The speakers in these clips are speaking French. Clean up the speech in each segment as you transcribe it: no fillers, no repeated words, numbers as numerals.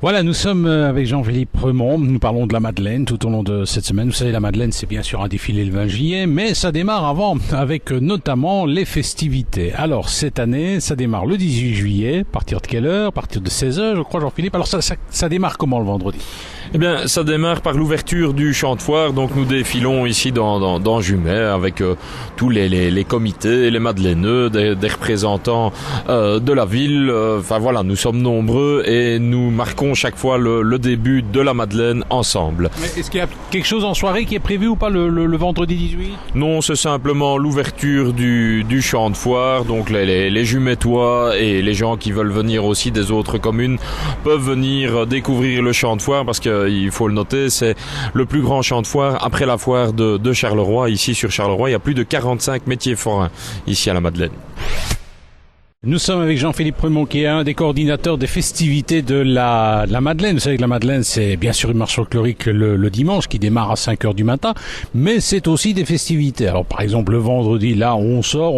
Voilà, nous sommes avec Jean-Philippe Remond, nous parlons de la Madeleine tout au long de cette semaine. Vous savez, la Madeleine, c'est bien sûr un défilé le 20 juillet, mais ça démarre avant avec notamment les festivités. Alors, cette année, ça démarre le 18 juillet, à partir de quelle heure? À partir de 16h, je crois, Jean-Philippe. Alors, ça démarre comment le vendredi? Eh bien, ça démarre par l'ouverture du champ de foire. Donc, nous défilons ici dans Jumet avec tous les comités, les madeleineux, des représentants de la ville. Enfin voilà, nous sommes nombreux et nous marquons chaque fois le début de la Madeleine ensemble. Mais est-ce qu'il y a quelque chose en soirée qui est prévu ou pas le vendredi 18? Non, c'est simplement l'ouverture du champ de foire. Donc, les Jumettois et les gens qui veulent venir aussi des autres communes peuvent venir découvrir le champ de foire parce que il faut le noter, c'est le plus grand champ de foire après la foire de Charleroi. Ici sur Charleroi, il y a plus de 45 métiers forains ici à la Madeleine. Nous sommes avec Jean-Philippe Remond, qui est un des coordinateurs des festivités de la Madeleine. Vous savez que la Madeleine, c'est bien sûr une marche folklorique le dimanche qui démarre à 5h du matin, mais c'est aussi des festivités. Alors par exemple, le vendredi, là, on sort,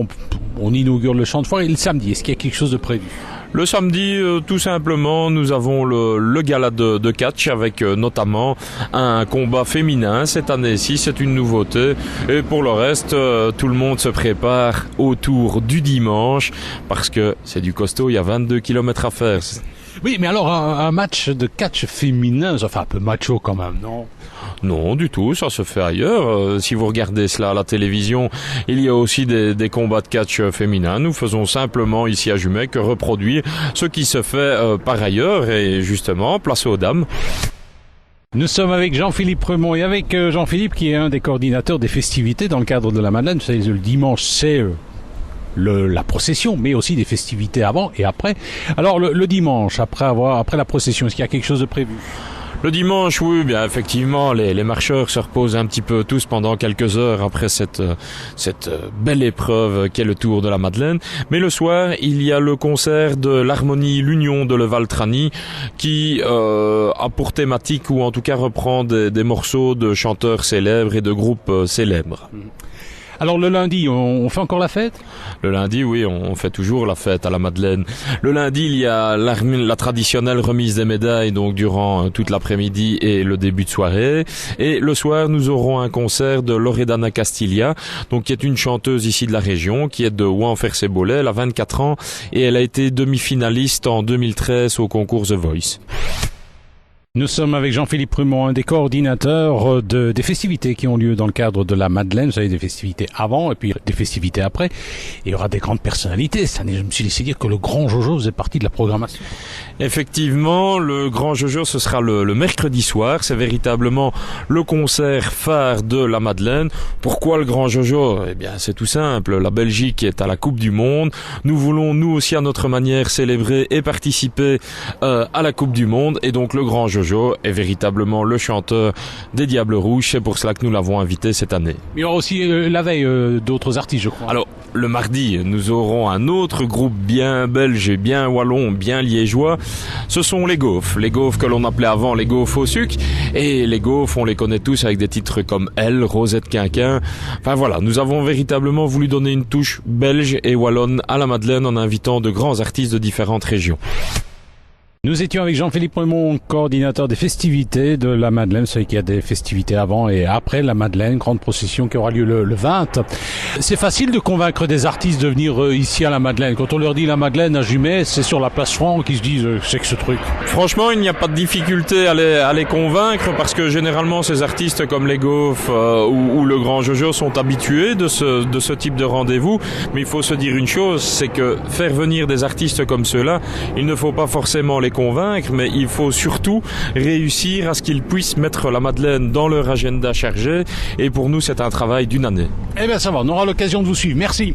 on inaugure le champ de foire, et le samedi, est-ce qu'il y a quelque chose de prévu? Le samedi, tout simplement, nous avons le gala de catch avec notamment un combat féminin. Cette année-ci, c'est une nouveauté. Et pour le reste, tout le monde se prépare autour du dimanche parce que c'est du costaud, il y a 22 km à faire. Oui, mais alors un match de catch féminin, ça fait un peu macho quand même, non? Non, du tout, ça se fait ailleurs. Si vous regardez cela à la télévision, il y a aussi des combats de catch féminins. Nous faisons simplement ici à Jumet que reproduire ce qui se fait par ailleurs et justement, place aux dames. Nous sommes avec Jean-Philippe Remond et avec Jean-Philippe qui est un des coordinateurs des festivités dans le cadre de la Madeleine. Vous savez, le dimanche, c'est la procession, mais aussi des festivités avant et après. Alors le dimanche, après la procession, est-ce qu'il y a quelque chose de prévu? Le dimanche, oui, bien effectivement, les marcheurs se reposent un petit peu tous pendant quelques heures après cette belle épreuve qu'est le Tour de la Madeleine. Mais le soir, il y a le concert de l'Harmonie l'Union de Levaltranie qui a pour thématique, ou en tout cas reprend des morceaux de chanteurs célèbres et de groupes célèbres. Alors le lundi, on fait encore la fête? Le lundi, oui, on fait toujours la fête à la Madeleine. Le lundi, il y a la traditionnelle remise des médailles, donc durant toute l'après-midi et le début de soirée. Et le soir, nous aurons un concert de Loredana Castilla, donc qui est une chanteuse ici de la région, qui est de Ouanfer-Sébollet. Elle a 24 ans et elle a été demi-finaliste en 2013 au concours The Voice. Nous sommes avec Jean-Philippe Remond, un des coordinateurs des festivités qui ont lieu dans le cadre de la Madeleine. Vous savez, des festivités avant et puis des festivités après. Et il y aura des grandes personnalités. Cette année, je me suis laissé dire que le Grand Jojo faisait partie de la programmation. Effectivement, le Grand Jojo, ce sera le mercredi soir. C'est véritablement le concert phare de la Madeleine. Pourquoi le Grand Jojo? Eh bien, c'est tout simple. La Belgique est à la Coupe du Monde. Nous voulons, nous aussi, à notre manière, célébrer et participer à la Coupe du Monde. Et donc, le Grand Jojo est véritablement le chanteur des Diables Rouges. C'est pour cela que nous l'avons invité cette année. Il y aura aussi la veille d'autres artistes, je crois. Alors, le mardi, nous aurons un autre groupe bien belge et bien wallon, bien liégeois. Ce sont les Gaufres. Les Gaufres que l'on appelait avant les Gaufres au sucre. Et les Gaufres, on les connaît tous avec des titres comme Elle, Rosette Quinquin. Enfin voilà, nous avons véritablement voulu donner une touche belge et wallonne à la Madeleine en invitant de grands artistes de différentes régions. Nous étions avec Jean-Philippe Remond, coordinateur des festivités de la Madeleine. Vous savez qu'il y a des festivités avant et après la Madeleine, grande procession qui aura lieu le 20. C'est facile de convaincre des artistes de venir ici à la Madeleine. Quand on leur dit la Madeleine à Jumet, c'est sur la place Franck qu'ils se disent c'est que ce truc. Franchement, il n'y a pas de difficulté à les convaincre parce que généralement ces artistes comme les Gaufres ou le Grand Jojo sont habitués de ce type de rendez-vous. Mais il faut se dire une chose, c'est que faire venir des artistes comme ceux-là, il ne faut pas forcément les convaincre, mais il faut surtout réussir à ce qu'ils puissent mettre la Madeleine dans leur agenda chargé, et pour nous c'est un travail d'une année. Eh bien ça va, on aura l'occasion de vous suivre. Merci.